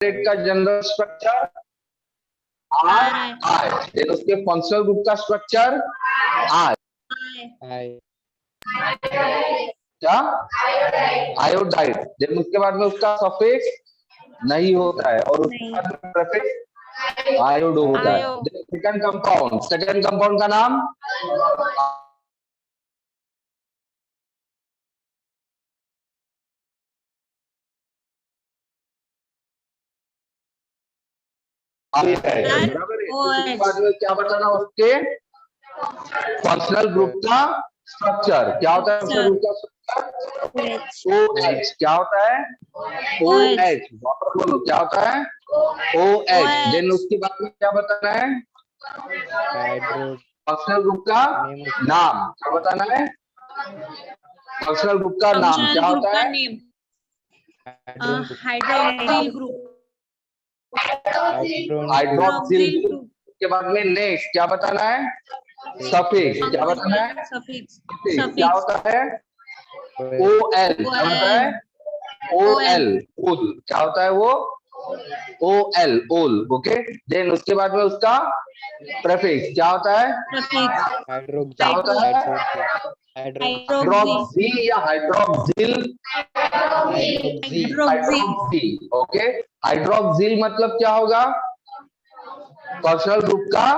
का general structure आई, then उसके functional group का स्ट्रक्चर आई, क्या आयोडाइड, देन उसके बाद में उसका सफिक्स नहीं होता है और उसके बाद में प्रीफिक्स आयोडो होता है। सेकंड कंपाउंड का नाम बाद में क्या बताना उसके फंक्शनल ग्रुप का स्ट्रक्चर क्या होता है? फंक्शनल ग्रुप का स्ट्रक्चर OH क्या होता है? OH बोलो क्या होता है? OH। देन उसके बाद में क्या बताना है? फंक्शनल ग्रुप का नाम क्या बताना है? फंक्शनल ग्रुप का नाम क्या होता है? Hydroxyl group. हाइड्रोक्सिल ग्रुप के बाद में नेक्स्ट क्या बताना है? सफिक्स क्या बताना है? सफिक्स क्या होता है? OL क्या होता है? OL ओल क्या होता है वो? OL ओल। ओके, देन उसके बाद में उसका प्रीफिक्स क्या होता है? क्या होता है? हाइड्रोक्सी या हाइड्रोक्सिल? हाइड्रोक्सी। ओके, हाइड्रोक्सिल मतलब क्या होगा? फंक्शनल ग्रुप का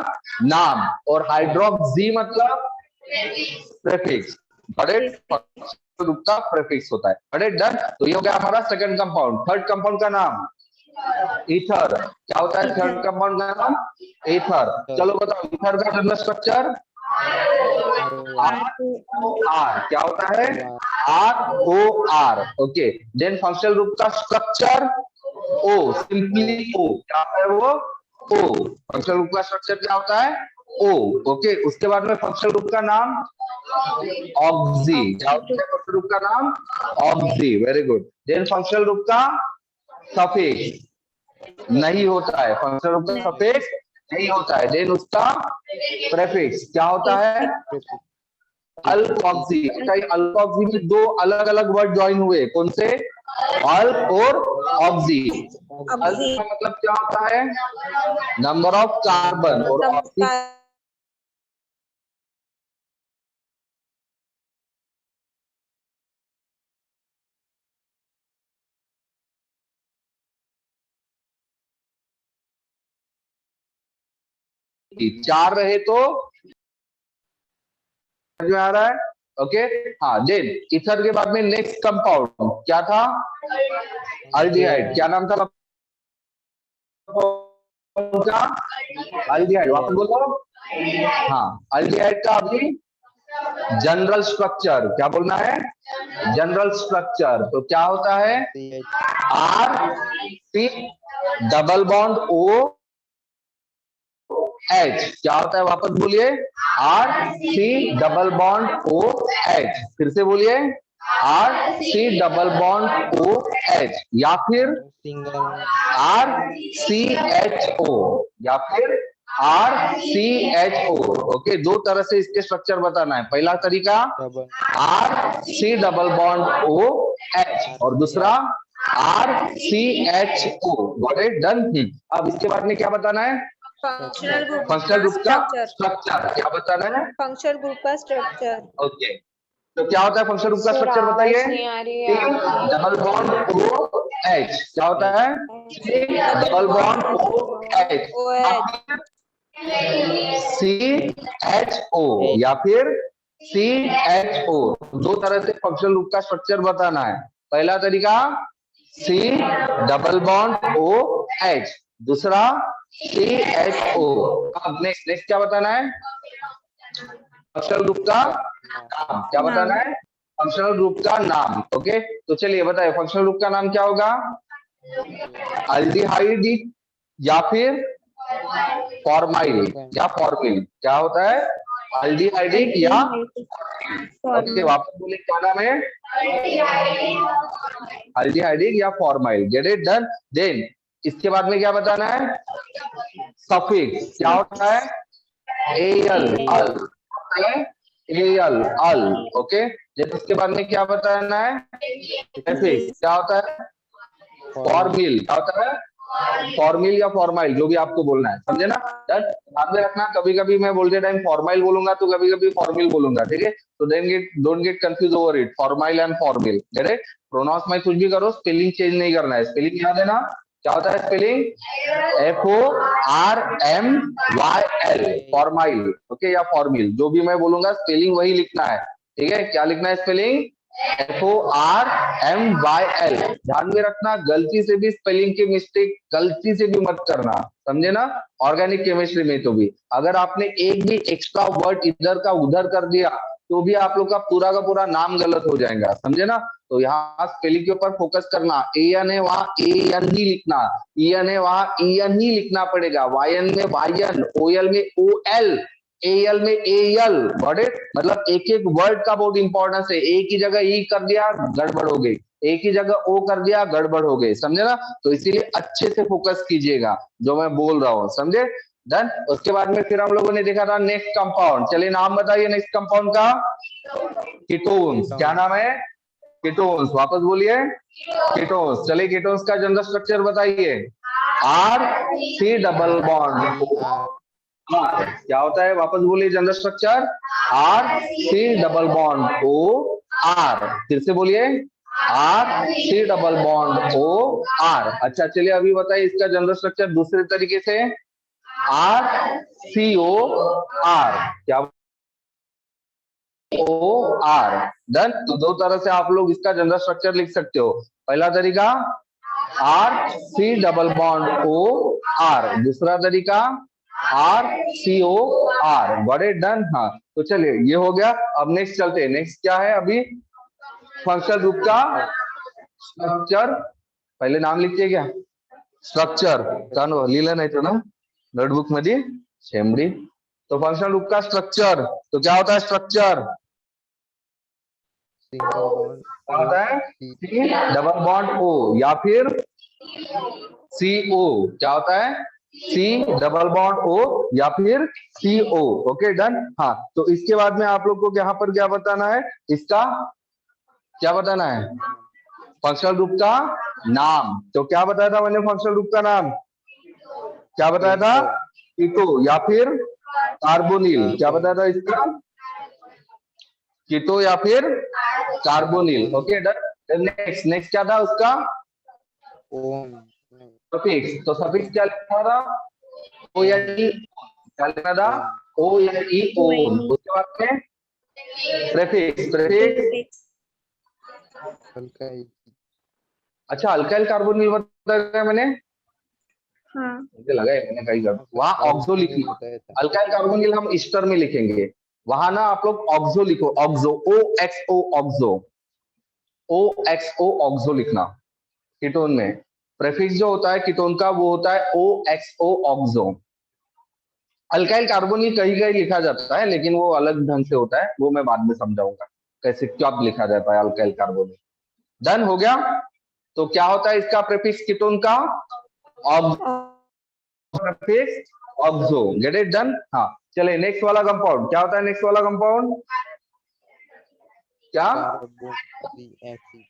नाम, और हाइड्रोक्सी मतलब प्रीफिक्स। फंक्शनल ग्रुप का प्रीफिक्स होता है। बड़े डन। तो ये हो गया हमारा सेकंड कंपाउंड। थर्ड कंपाउंड का नाम ईथर क्या होता है? थर्ड कंपाउंड का नाम ईथर। चलो बताओ ईथर का जनरल स्ट्रक्चर R क्या होता है? ROR। Okay, then functional group का स्ट्रक्चर O, सिंपली O क्या होता है वो? O। फंक्शनल ग्रुप का स्ट्रक्चर क्या होता है? O। ओके, उसके बाद में फंक्शनल ग्रुप का नाम ऑक्सी क्या होता है? फंक्शनल ग्रुप का नाम oxy. Very good. Then functional group का सफिक्स नहीं होता है, फंक्शनल ग्रुप का सफिक्स नहीं होता है। देन उसका प्रीफिक्स क्या होता है? अल्कोक्सी। अल्कोक्सी में दो अलग अलग वर्ड ज्वाइन हुए, कौन से? अल्क और ऑक्सी। अल्क का मतलब क्या होता है? नंबर ऑफ कार्बन, और ऑक्सी 4 रहे तो समझ में आ रहा है? ओके, हाँ। देन ईथर के बाद में नेक्स्ट कंपाउंड क्या था? अल्डिहाइड। क्या नाम था का? अल्डिहाइड। वापस बोलो। हाँ, अल्डिहाइड का अभी जनरल स्ट्रक्चर क्या बोलना है? जनरल स्ट्रक्चर तो क्या होता है? R double bond O H क्या होता है? वापस बोलिए। RC double bond OH। फिर से बोलिए। RC डबल बॉन्ड OH या फिर RCHO या फिर RCHO। ओके, दो तरह से इसके स्ट्रक्चर बताना है। पहला तरीका RC डबल बॉन्ड OH और दूसरा RCHO। Got it? डन। अब इसके बाद में क्या बताना है? फंक्शनल ग्रुप का स्ट्रक्चर क्या बताना है? फंक्शनल ग्रुप का स्ट्रक्चर। ओके, तो क्या होता है फंक्शनल ग्रुप का स्ट्रक्चर? बताइए। डबल बॉन्ड OH क्या होता है? डबल बॉन्ड OH CHO या फिर CHO। दो तरह से फंक्शनल ग्रुप का स्ट्रक्चर बताना है। पहला तरीका C डबल बॉन्ड OH, दूसरा CHO। अब नेक्स्ट क्या बताना है? फंक्शनल ग्रुप का नाम क्या बताना है? फंक्शनल ग्रुप का नाम। ओके, तो चलिए बताइए फंक्शनल ग्रुप का नाम क्या होगा? अल्डिहाइड या फिर फॉर्माइल या फॉर्मिल। क्या होता है? अल्डिहाइडिक या ओके, वापस बोले क्या नाम है? अल्डिहाइडिक या formyl. Get it? Done. Then इसके बाद में क्या बताना है? सफिक्स क्या होता है? एल अल एल अल। ओके, देन उसके बाद में क्या बताना है? सफिक्स क्या होता है? फॉर्मिल क्या होता है? फॉर्मिल या फॉर्माइल, जो भी आपको बोलना है, समझे ना। ध्यान में रखना, कभी कभी मैं बोलते टाइम फॉर्माइल बोलूंगा तो कभी कभी फॉर्मिल बोलूंगा, ठीक है। तो don't get confuse over it, formyl and formil. Pronounce में कुछ भी करो, स्पेलिंग चेंज नहीं करना है। स्पेलिंग याद है ना, क्या होता है स्पेलिंग? FORMYL, फॉर्माइल, ओके, या फॉर्मिल, जो भी मैं बोलूंगा स्पेलिंग वही लिखना है, ठीक है। क्या लिखना है स्पेलिंग? FORMYL। ध्यान में रखना, गलती से भी स्पेलिंग की मिस्टेक गलती से भी मत करना, समझे ना। ऑर्गेनिक केमिस्ट्री में तो भी अगर आपने एक भी एक्स्ट्रा वर्ड इधर का उधर कर दिया तो भी आप लोग का पूरा नाम गलत हो जाएगा, समझे ना। तो यहाँ स्पेलिंग के ऊपर फोकस करना। AN है वहां AN ही लिखना, EN है वहां EN ही लिखना पड़ेगा, YN में YN, OL में OL, AL में AL। Got it? मतलब एक एक वर्ड का बहुत इंपॉर्टेंस है। एक ही जगह ई कर दिया गड़बड़ हो गई, एक ही जगह ओ कर दिया गड़बड़ हो गई, समझे ना। तो इसीलिए अच्छे से फोकस कीजिएगा जो मैं बोल रहा हूँ, समझे। डन। उसके बाद में फिर हम लोगों ने देखा था नेक्स्ट कंपाउंड। चलिए नाम बताइए नेक्स्ट कंपाउंड का। कीटोन्स। क्या नाम है? कीटोन्स। वापस बोलिए, कीटोन्स। चलिए कीटोन्स का जनरल स्ट्रक्चर बताइए। R C double bond. क्या होता है? वापस बोलिए general structure. RC double bond OR। फिर से बोलिए, RC डबल बॉन्ड OR। अच्छा चलिए अभी बताइए इसका जनरल स्ट्रक्चर दूसरे तरीके से। RCOR। क्या? OR। डन। तो दो तरह से आप लोग इसका जनरल स्ट्रक्चर लिख सकते हो। पहला तरीका RC डबल बॉन्ड OR, दूसरा तरीका RCOR। Got it? डन। हाँ, तो चलिए ये हो गया। अब नेक्स्ट चलते हैं। नेक्स्ट क्या है अभी? फंक्शनल ग्रुप का स्ट्रक्चर। पहले नाम लिखिए क्या? स्ट्रक्चर चालू लिहिलं नाही तो ना नोटबुक मध्ये शेमडी। तो फंक्शनल ग्रुप का स्ट्रक्चर, तो क्या होता है स्ट्रक्चर? सिंगल बॉन्ड क्या होता है? C डबल बॉन्ड O या फिर CO। क्या होता है? C डबल बॉन्ड O या फिर CO। Okay done. हाँ, तो इसके बाद में आप लोग को यहाँ पर क्या बताना है? इसका क्या बताना है? फंक्शनल ग्रुप का नाम। तो क्या बताया था मैंने फंक्शनल ग्रुप का नाम? क्या बताया था? कीटो या फिर कार्बोनिल। क्या बताया था इसका? कीटो या फिर carbonyl. Okay done. Next next क्या था उसका? सफिक्स। तो सफिक्स क्या लिखा था? O या E। क्या लिखा था? O या E ओन। उसके बाद में प्रेफिक्स। प्रेफिक्स अच्छा अल्काइल कार्बोनिल बताया मैंने। हाँ। मुझे लगा है मैंने कहीं गलत, वहां ऑक्सो लिखना। अल्काइल कार्बोनिल हम ईस्टर में लिखेंगे, वहां ना आप लोग ऑक्सो लिखो। Oxo OXO oxo, OXO oxo लिखना। कीटोन में प्रेफिक्स जो होता है कीटोन का वो होता है OXO ऑक्सो। अल्काइल कार्बोनिल कहीं कहीं लिखा जाता है लेकिन वो अलग ढंग से होता है, वो मैं बाद में समझाऊंगा कैसे क्या लिखा जाता है अल्काइल कार्बोनिल। डन हो गया। तो क्या होता है इसका प्रेफिक्स कीटोन का? Prefix oxo. Gate it? Done. हाँ, चलिए नेक्स्ट वाला कंपाउंड क्या होता है? नेक्स्ट वाला कंपाउंड क्या?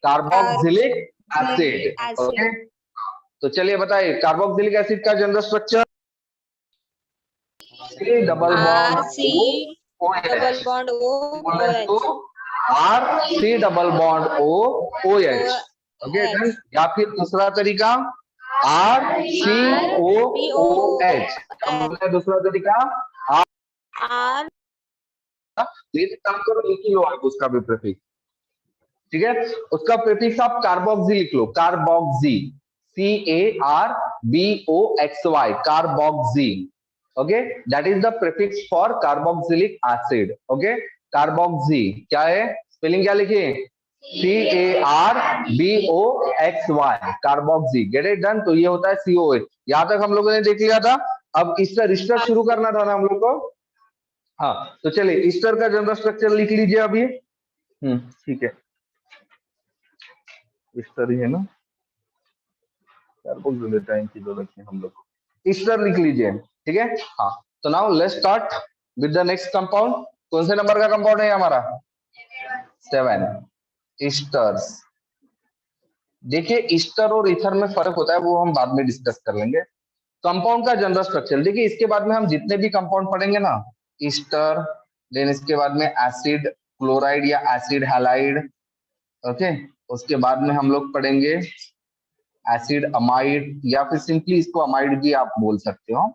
Carboxylic acid. ओके, तो चलिए बताइए कार्बोक्सिलिक एसिड का general structure. C double bond double bond OH। RC double bond OH। Okay done. या फिर दूसरा तरीका RCOOH। दूसरा तरीका R काम करो, लिख लो आप उसका भी प्रीफिक्स, ठीक है। उसका प्रीफिक्स आप कार्बोक्सी लिख लो। Carboxy, CARBOXY, carboxy. Okay, that is the prefix for carboxylic acid. Okay, carboxy क्या है? स्पेलिंग क्या लिखिए? CARBOXY, carboxy. Get it? Done. तो ये होता है COH। यहां तक हम लोगों ने देख लिया था। अब इसका रिस्टर शुरू करना था ना हम लोग को। हाँ, तो चलिए ईस्टर का जनरल स्ट्रक्चर लिख लीजिए अभी। ठीक है, ईस्टर ही है ना, टाइम की जरूरत है हम लोग को। ईस्टर लिख लीजिए, ठीक है। हाँ, तो now let's start with the next compound. कौन से नंबर का कंपाउंड है हमारा? 7, ईस्टर्स। देखिए ईस्टर और ईथर में फर्क होता है, वो हम बाद में डिस्कस कर लेंगे। कंपाउंड का जनरल स्ट्रक्चर देखिए, इसके बाद में हम जितने भी कंपाउंड पढ़ेंगे ना, ईस्टर, देन इसके बाद में एसिड क्लोराइड या एसिड हैलाइड, ओके, उसके बाद में हम लोग पढ़ेंगे एसिड अमाइड, या फिर सिंपली इसको अमाइड भी आप बोल सकते हो,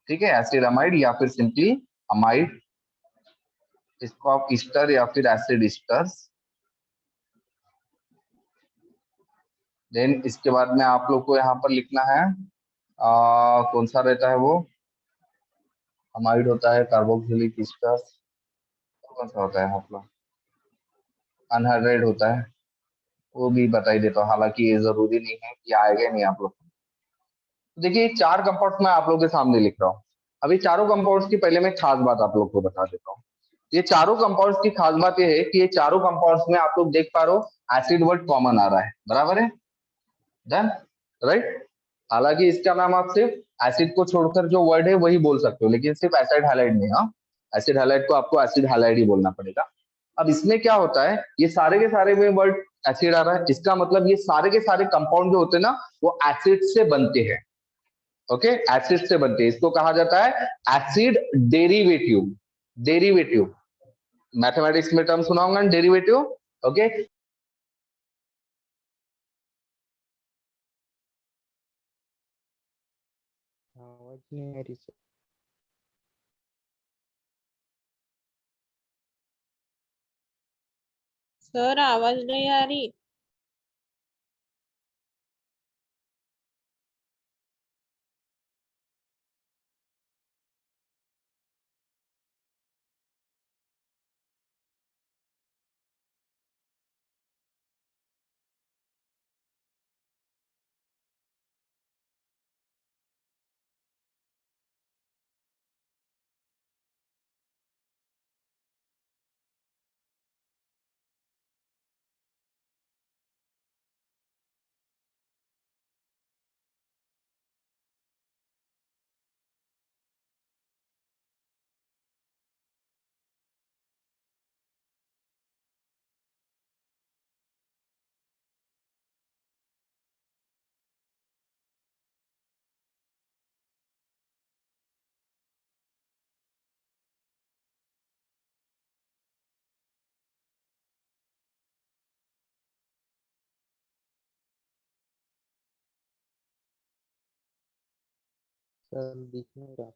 ठीक है, एसिड अमाइड या फिर सिंपली अमाइड, इसको आप ईस्टर या फिर एसिड ईस्टर्स। देन इसके बाद में आप लोग को यहाँ पर लिखना है कौन सा रहता है वो, अमाइड होता है, कार्बोक्सिलिक ईस्टर्स, कौन सा होता है आपका, अनहाइड्राइड होता है, वो भी बता ही देता हूँ, हालांकि ये जरूरी नहीं है कि आएगा नहीं आप लोग। तो देखिए 4 कंपाउंड्स मैं आप लोगों के सामने लिख रहा हूँ। अभी चारों कंपाउंड्स की पहले मैं खास बात आप लोग को बता देता हूँ। ये चारों कंपाउंड्स की खास बात ये है कि ये चारों कंपाउंड्स में आप लोग देख पा रहे हो एसिड वर्ड कॉमन आ रहा है, बराबर है, डन, राइट। हालांकि इसका नाम आप सिर्फ एसिड को छोड़कर जो वर्ड है वही बोल सकते हो, लेकिन सिर्फ एसिड हैलाइड नहीं, हाँ, एसिड हैलाइड को आपको एसिड हैलाइड ही बोलना पड़ेगा। अब इसमें क्या होता है, ये सारे के सारे में वर्ड एसिड आ रहा है, इसका मतलब ये सारे के सारे कंपाउंड जो होते हैं ना वो एसिड से बनते हैं, ओके, एसिड से बनते हैं, इसको कहा जाता है एसिड डेरिवेटिव। डेरिवेटिव मैथमेटिक्स में टर्म सुना होगा, डेरिवेटिव, ओके। आवाज नहीं आ रही सर। सर आवाज नहीं आ रही। सर दिख नहीं रहा।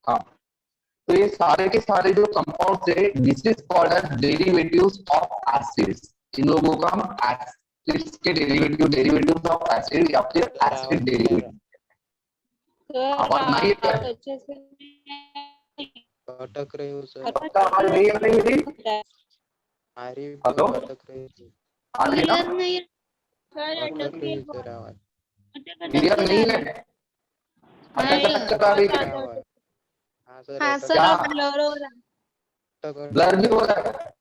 हाँ, तो ये सारे के सारे जो कंपाउंड्स है this is called as derivatives of acids. इन लोगों का हम एसिड्स के डेरिवेटिव, डेरिवेटिव्स ऑफ एसिड या फिर सर आवाज एसिड नहीं आ रहा। डेरिवेटिव। सर आवाज नहीं है, आवाज अच्छे से नहीं अटक रहे हो सर। आपका आवाज नहीं आ रही मेरी? आ रही हेलो, पर अटक रही है। आ रही है ना? क्लियर नहीं है सर, अटक अटक रही रही है सर आवाज। अटक क्लियर के नहीं आ है, रही अटक नहीं, अटक कर आ रही बहुत है, क्या ज्यादा हुआ है? अटक। हाँ सर हाँ अटक सर, क्या रही अब है। ब्लर हो रहा है। अटक ब्लर भी अटक हो रही रहा है। है?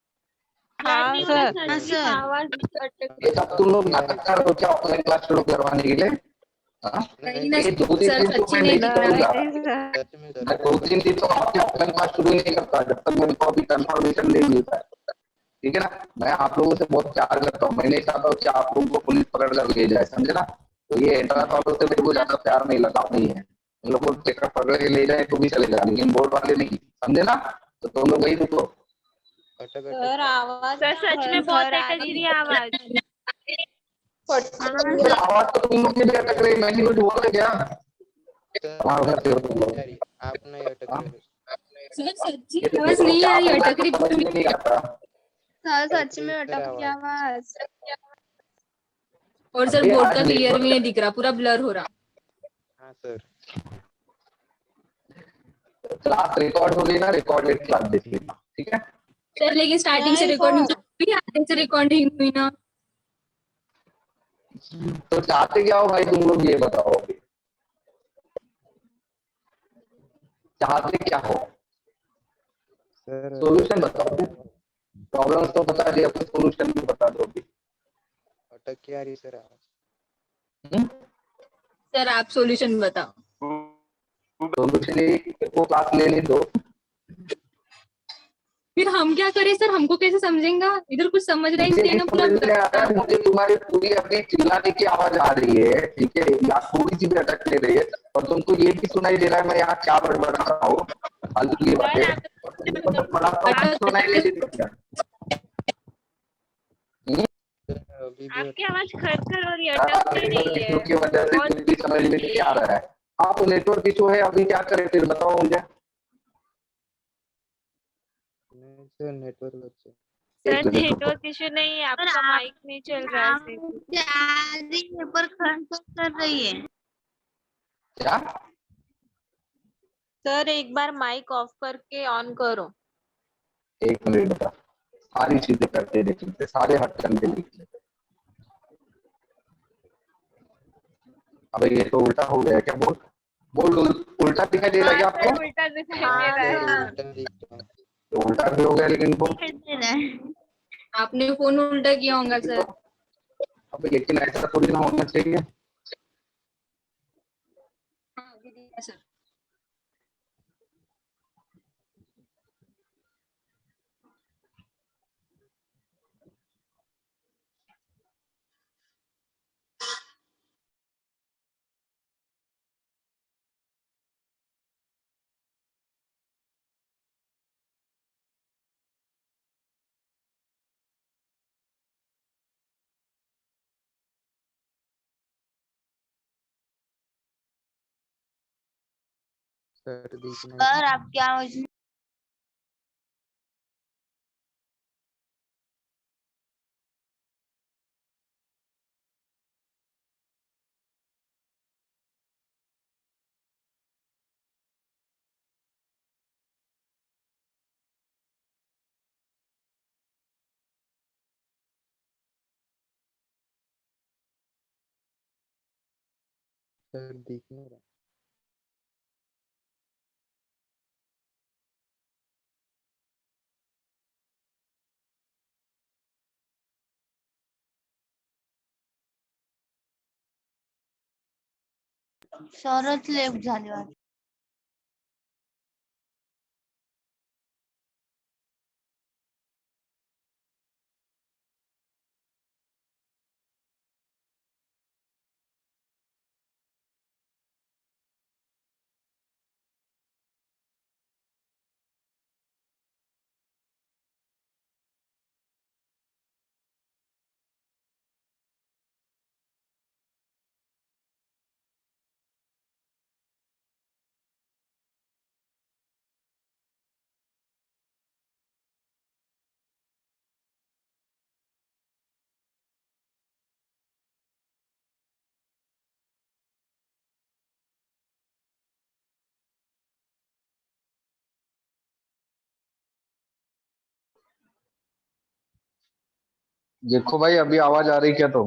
हाँ सर, हाँ सर। आवाज अटक ये सब तुम लोग क्या है नाटक कर सर? रहे हो क्या ऑनलाइन क्लास शुरू करवाने के लिए? हाँ? नहीं ये सर, 2-3 दिन तो मैं नहीं ब्लर करूंगा, नहीं सर। सच में सर मैं अटक रही 2-3 दिन तो आपके ऑनलाइन क्लास शुरू ही नहीं करता जब तक मेरे को अभी कंफर्मेशन नहीं मिलता है, ठीक है ना। मैं आप लोगों से बहुत प्यार करता हूँ, मैं नहीं चाहता हूँ कि आप लोगों को पुलिस पकड़ कर ले जाए, समझे ना। तो ये एंट्रांस वालों से मेरे को ज्यादा प्यार नहीं, लगाव नहीं है, इन लोगों को चेकअप पकड़ के ले जाए तो भी चलेगा, लेकिन बोर्ड वाले नहीं, समझे ना। तो तुम लोग वही रुको। अटक अटक सर कर रही आवाज सर सच में बहुत अटक रही है आवाज। फिर आवाज तो तुम लोग की भी अटक रही है, मैं ही कुछ बोल रहे क्या? है। कमाल सर करते हो सच्ची तुम नहीं लोग। आ रही, आप नहीं अटक हाँ? रहे हो। सर सच्ची ये आवाज देखो नहीं क्या आ रही, बोलना है अटक रही समझ में नहीं आता। सर अटक सच रही में सर अटक रही आवाज। आवाज। और सर अबे बोर्ड आज का क्लियर देखो, भी नहीं दिख रहा, पूरा ब्लर हो रहा। हाँ सर। क्लास रिकॉर्ड हो गई ना, रिकॉर्डेड क्लास देख लेना, ठीक है। सर लेकिन स्टार्टिंग से नहीं रिकॉर्डिंग सर, भी आधे से रिकॉर्डिंग हुई ना। तो चाहते क्या हो भाई तुम लोग, ये बताओ अभी, चाहते क्या हो, सर सॉल्यूशन अटक रही बताओ। है आवाज। प्रॉब्लम तो बता दिया, अपने सॉल्यूशन भी बता दो अभी। अटक के आ रही सर आवाज। हम्म? सर आप सॉल्यूशन बताओ। सॉल्यूशन को क्लास लेने दो। फिर हम क्या करें सर, हमको कैसे समझेंगे, इधर कुछ समझ रहा है मुझे इसलिए भी ना पूरा समझ में आ रहा है, मुझे तुम्हारी पूरी अपनी चिल्लाने की आवाज आ रही है, ठीक है, या थोड़ी सी भी अटक ले रही है, और तुमको ये भी सुनाई दे रहा है मैं यहाँ क्या बड़बड़ा रहा हूँ, फालतू की बातें, और तुमको तो पढ़ाता हूँ अटक सुनाई नहीं देती क्या? हम्म? सर अभी भी आपकी अटक। आवाज खरखर और ये सारा अटक नहीं नेटवर्क रही इश्यू है। की वजह से बहुत कुछ भी समझ में नहीं आ रहा है। आप नेटवर्क इशू है, अभी क्या करें फिर बताओ मुझे। नहीं सर नेटवर्क अच्छा। सर एक मिनट रुको। नेटवर्क इशू नहीं है, आपका माइक नहीं चल रहा है सिर्फ। पर खर्च कर रही है। क्या? सर एक बार माइक ऑफ करके ऑन करो। एक मिनट बता, सारी चीजें करते देख लेते, सारे हट करके देख लेते। अबे ये तो उल्टा हो गया क्या? बोल बोल, उल्टा दिखाई दे रहा है क्या हाँ आपको? सर उल्टा दिखाई दे हाँ रहा सर है। सर, उल्टा दिख रहा है। तो उल्टा भी हो गया लेकिन वो दे रहा है। आपने फोन उल्टा किया होगा तो, सर। अब लेकिन ऐसा थोड़ी ना होना चाहिए। हाँ, अभी दिया सर। सर दिख नहीं सर रहा। आप क्या सर दिख नहीं रहा। सरच लेफ्ट झाली वाटतं. देखो भाई, अभी आवाज आ रही क्या? तो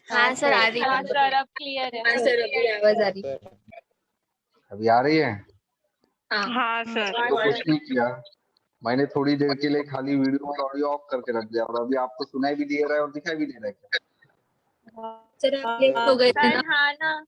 हाँ सर आ रही हाँ है। सर अब क्लियर है। हाँ सर अभी आवाज आ रही है। सर अभी आ रही है? हाँ हाँ सर। तो कुछ नहीं किया, मैंने थोड़ी देर के लिए खाली वीडियो और ऑडियो ऑफ करके रख दिया, और अभी आपको सुनाई भी दे रहा है और दिखाई भी दे रहा है क्या? सर आप लेट हो सर गए थे सर ना। हाँ ना।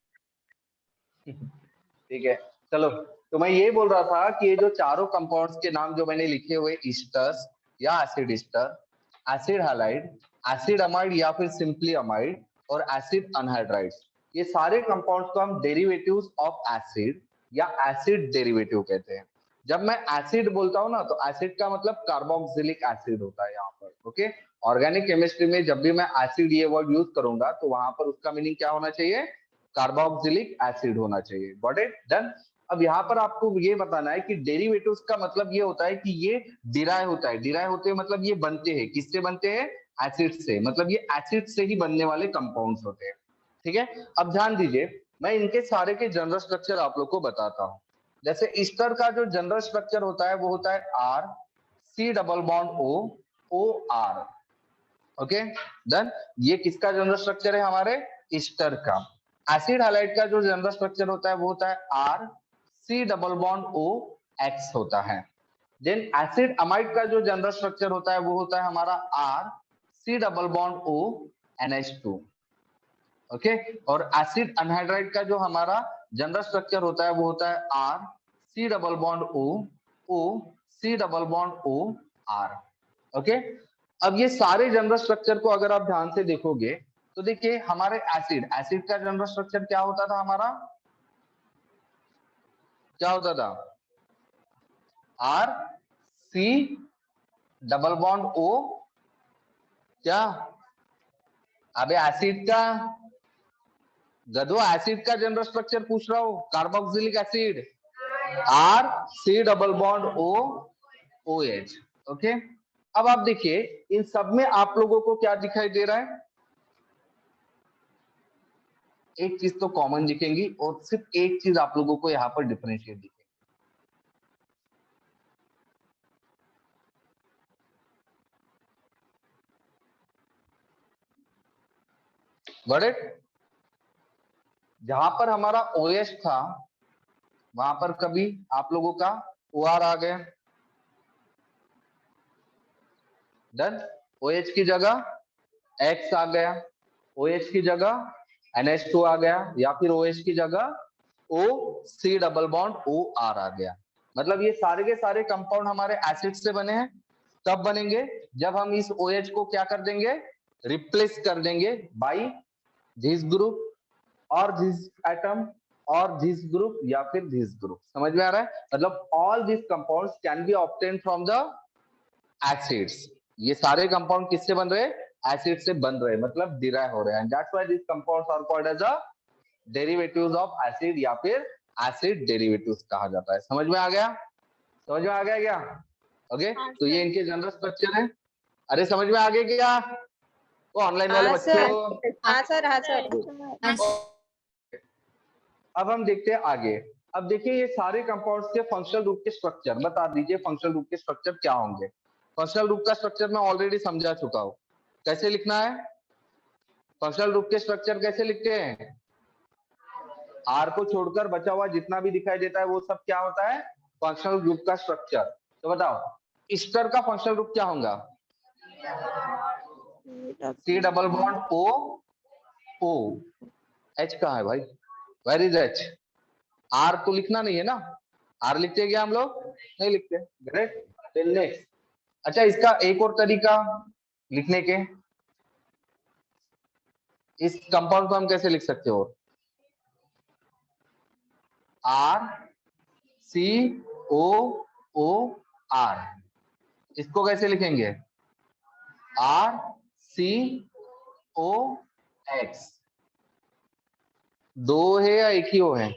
ठीक है, चलो। तो मैं ये बोल रहा था कि ये जो चारों कंपाउंड्स के नाम जो मैंने लिखे हुए, ईस्टर्स या acid Easter, acid halide, acid amide या फिर सिंपली अमाइड, और एसिड अनहाइड्राइड्स, ये सारे कंपाउंड्स को हम डेरिवेटिव्स ऑफ एसिड या एसिड डेरिवेटिव कहते हैं। जब मैं एसिड बोलता हूँ ना, तो एसिड का मतलब कार्बोक्सिलिक एसिड होता है यहाँ पर, ओके। ऑर्गेनिक केमिस्ट्री में जब भी मैं एसिड ये वर्ड यूज करूंगा, तो वहां पर उसका मीनिंग क्या होना चाहिए? कार्बोक्सिलिक एसिड होना चाहिए। Got it? डन। अब यहाँ पर आपको ये बताना है कि डेरिवेटिव्स का मतलब ये होता है कि ये डिराइव होता है। डिराइव होते हैं मतलब ये बनते हैं, किससे बनते हैं? एसिड से, मतलब ये एसिड से ही बनने वाले कंपाउंड्स होते हैं, ठीक है। अब ध्यान दीजिए, मैं इनके सारे के जनरल स्ट्रक्चर आप लोग को बताता हूँ। जैसे ईस्टर का जो जनरल स्ट्रक्चर होता है वो होता है R C double bond O O R, okay done. ये किसका जनरल स्ट्रक्चर है? हमारे ईस्टर का। एसिड हैलाइड का जो जनरल स्ट्रक्चर होता है वो होता है R C double bond O X होता है। देन एसिड अमाइड का जो जनरल स्ट्रक्चर होता है वो होता है हमारा R C double bond O NH2, okay. और एसिड अनहाइड्राइड का जो हमारा जनरल स्ट्रक्चर होता है वो होता है R C double bond O O C double bond O R, okay. अब ये सारे जनरल स्ट्रक्चर को अगर आप ध्यान से देखोगे तो देखिए हमारे एसिड का जनरल स्ट्रक्चर क्या होता था हमारा, क्या होता था, R C double bond O, क्या, अबे एसिड का गधो, एसिड का जनरल स्ट्रक्चर पूछ रहा हूं, carboxylic acid R C double bond O O H, okay. अब आप देखिए इन सब में आप लोगों को क्या दिखाई दे रहा है, एक चीज तो कॉमन दिखेंगी और सिर्फ एक चीज आप लोगों को यहाँ पर डिफरेंशिएट दिखेगी। Got it? जहां पर हमारा OH था वहां पर कभी आप लोगों का OR आ गया, डन। OH की जगह X आ गया, OH की जगह NH2 आ गया, या फिर OH की जगह O C double bond OR आ गया। मतलब ये सारे के सारे कंपाउंड हमारे एसिड से बने हैं। कब बनेंगे, जब हम इस OH को क्या कर देंगे, रिप्लेस कर देंगे बाई दिस ग्रुप और दिस एटम और दिस ग्रुप या फिर दिस ग्रुप। समझ में आ रहा है? मतलब all this compounds can be obtain from the acids. ये सारे कंपाउंड किससे बन रहे हैं, एसिड से बन रहे हैं, मतलब डिराइव हो रहे हैं। That's why this compounds are called as a derivatives of acid या फिर एसिड डेरिवेटिव्स कहा जाता है। समझ में आ गया? समझ में आ गया क्या? ओके, तो ये इनके जनरल स्ट्रक्चर है। अरे समझ में आ गया क्या? वो ऑनलाइन वाले बच्चों, हाँ सर, हाँ सर। अब हम देखते हैं आगे। अब देखिए ये सारे कंपाउंड्स के फंक्शनल ग्रुप के स्ट्रक्चर बता दीजिए, फंक्शनल ग्रुप के स्ट्रक्चर क्या होंगे। फंक्शनल ग्रुप का स्ट्रक्चर मैं ऑलरेडी समझा चुका हूं, कैसे लिखना है। फंक्शनल ग्रुप के स्ट्रक्चर कैसे लिखते हैं, आर को छोड़कर बचा हुआ जितना भी दिखाई देता है वो सब क्या होता है, फंक्शनल ग्रुप का स्ट्रक्चर। तो बताओ ईस्टर का फंक्शनल ग्रुप क्या होगा, C double bond O O, H कहाँ है भाई, वेयर इज एच, आर तो लिखना नहीं है ना, आर लिखते हैं क्या हम लोग, नहीं लिखते। Great, next. अच्छा इसका एक और तरीका लिखने के, इस कंपाउंड को हम कैसे लिख सकते हो, R C O O are, इसको कैसे लिखेंगे, आर सी ओ एक्स। दो है या एक ही हो है,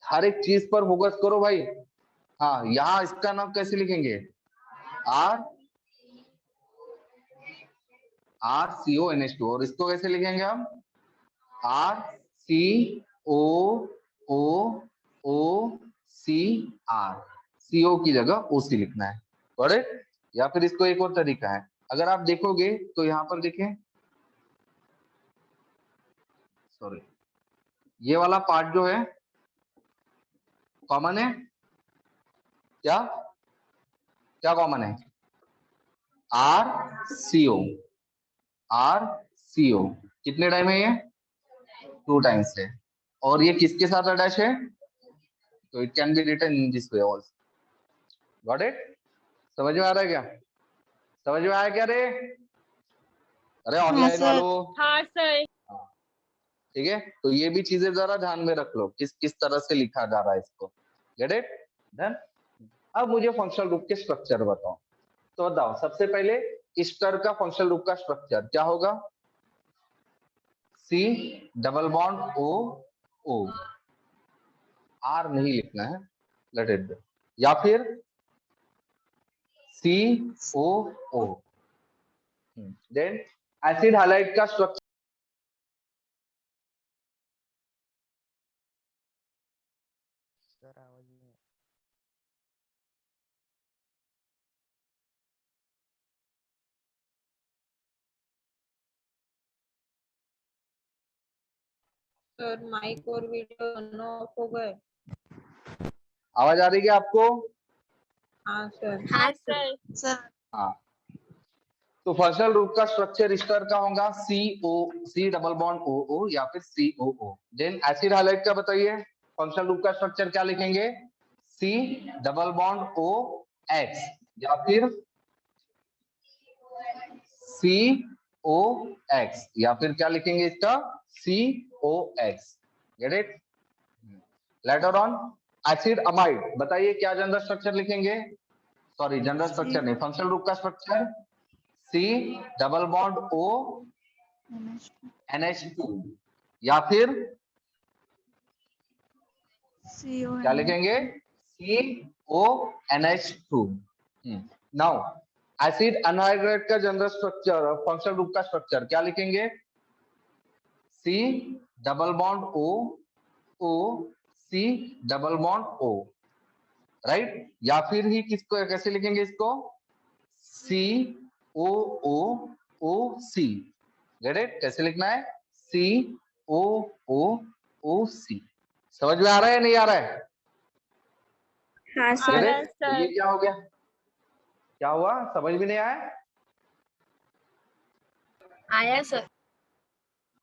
हर एक चीज पर फोकस करो भाई। हाँ यहाँ इसका नाम कैसे लिखेंगे, are R C O NH2, और इसको कैसे लिखेंगे हम, आर सी ओ ओ ओ सी आर, CO की जगह OC लिखना है, करेक्ट। या फिर इसको एक और तरीका है, अगर आप देखोगे तो यहाँ पर देखें, सॉरी ये वाला पार्ट जो है कॉमन है, क्या क्या कॉमन है, आर सी ओ कितने टाइम है ये, 2 टाइम्स है, और ये किसके साथ अटैच है, तो it can be written in this way also. Got it? समझ में आ रहा है क्या, समझ में आया क्या रे, अरे ऑनलाइन वालों, हाँ सर। ठीक है। तो ये भी चीजें जरा ध्यान में रख लो, किस किस तरह से लिखा जा रहा है इसको। Gate it? डन। अब मुझे फंक्शनल ग्रुप के स्ट्रक्चर बताओ। तो बताओ सबसे पहले ईस्टर का फंक्शनल ग्रुप का स्ट्रक्चर क्या होगा, C double bond O O, R नहीं लिखना है, लेट इट बी, या फिर C O O. Then acid halide का स्ट्रक्चर, सर आवाज नहीं है। सर माइक और वीडियो दोनों ऑफ हो गए। आवाज आ रही है आपको, हाँ सर। हाँ सर। सर हाँ, तो फंक्शनल ग्रुप का स्ट्रक्चर इस तरह का होगा, सी डबल बॉन्ड ओ ओ या फिर COO। देन एसिड हाइलाइट का बताइए, फंक्शनल ग्रुप का स्ट्रक्चर क्या लिखेंगे, C डबल बॉन्ड OX या फिर COX या फिर क्या लिखेंगे इसका, COX। Get it. Later on acid amide, बताइए क्या जनरल स्ट्रक्चर लिखेंगे, सॉरी जनरल स्ट्रक्चर नहीं, फंक्शनल ग्रुप का structure C double bond O NH2 या फिर क्या लिखेंगे, CONH2। नाउ एसिड अनहाइड्रेट का जनरल स्ट्रक्चर और फंक्शनल ग्रुप का स्ट्रक्चर क्या लिखेंगे, C double bond O C double bond O, right. या फिर ही किसको कैसे लिखेंगे इसको, COOOC। गेट इट, कैसे लिखना है, COOOC। समझ में आ रहा है नहीं आ रहा है, हाँ गेट सर। इट। तो ये क्या हो गया, क्या हुआ, समझ में नहीं आया, आया सर।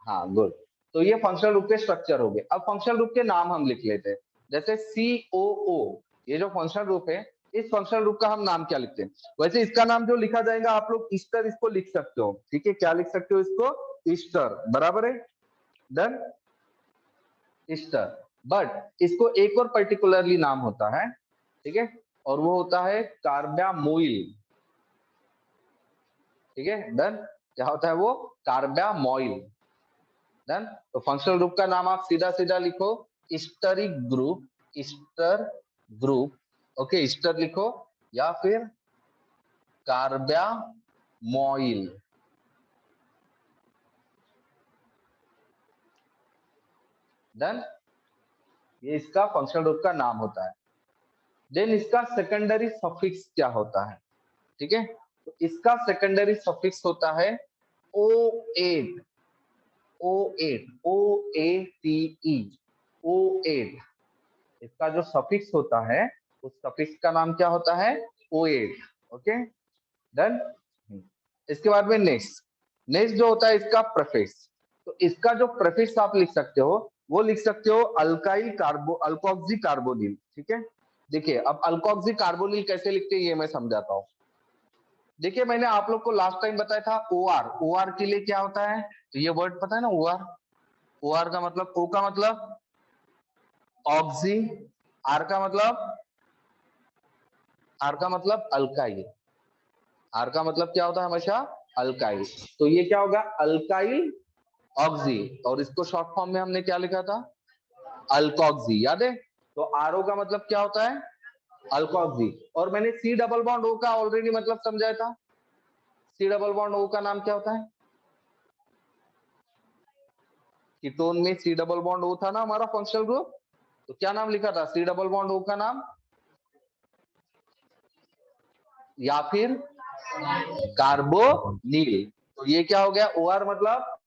हाँ गुड। तो ये फंक्शनल ग्रुप के स्ट्रक्चर हो गए। अब फंक्शनल ग्रुप के नाम हम लिख लेते हैं, जैसे COO, ये जो फंक्शनल ग्रुप है, इस फंक्शनल ग्रुप का हम नाम क्या लिखते हैं, वैसे इसका नाम जो लिखा जाएगा आप लोग ईस्टर इसको लिख सकते हो, ठीक है, क्या लिख सकते हो इसको, ईस्टर, बराबर है, डन, ईस्टर। बट इसको एक और पर्टिकुलरली नाम होता है, ठीक है, और वो होता है कार्बामोइल, ठीक है, डन। क्या होता है वो, कार्बामोइल, डन। तो फंक्शनल ग्रुप का नाम आप सीधा सीधा लिखो, esteric group, ester group, okay, ester लिखो या फिर कार्बामोइल, डन। ये इसका फंक्शनल ग्रुप का नाम होता है। देन इसका सेकेंडरी सफिक्स क्या होता है, ठीक है, तो इसका सेकेंडरी सफिक्स होता है O8, O8 OATE, O8। इसका जो सफिक्स होता है उस सफिक्स का नाम क्या होता है, O8, ओके, डन। इसके बाद में नेक्स्ट जो होता है इसका प्रेफिक्स, तो इसका जो प्रेफिक्स आप लिख सकते हो वो लिख सकते हो अल्काइल अल्कोक्सी कार्बोनिल, ठीक है। देखिए अब अल्कोक्सी कार्बोनिल कैसे लिखते हैं ये मैं समझाता हूँ। देखिए मैंने आप लोग को लास्ट टाइम बताया था OR के लिए क्या होता है, तो ये वर्ड पता है ना, OR का मतलब, O का मतलब ऑक्सी, R का मतलब अल्काइल, R का मतलब क्या होता है हमेशा, अल्काइल। तो ये क्या होगा, अल्काइल ऑक्सी, और इसको शॉर्ट फॉर्म में हमने क्या लिखा था, अल्कोक्सी, याद है। तो RO का मतलब क्या होता है, अल्कोक्सी, और मैंने C डबल बॉन्ड O का ऑलरेडी मतलब समझाया था। C डबल बॉन्ड O का नाम क्या होता है, कीटोन में C डबल बॉन्ड O था ना हमारा फंक्शनल ग्रुप, तो क्या नाम लिखा था C डबल बॉन्ड O का नाम, या फिर कार्बोनिल। तो ये क्या हो गया, OR मतलब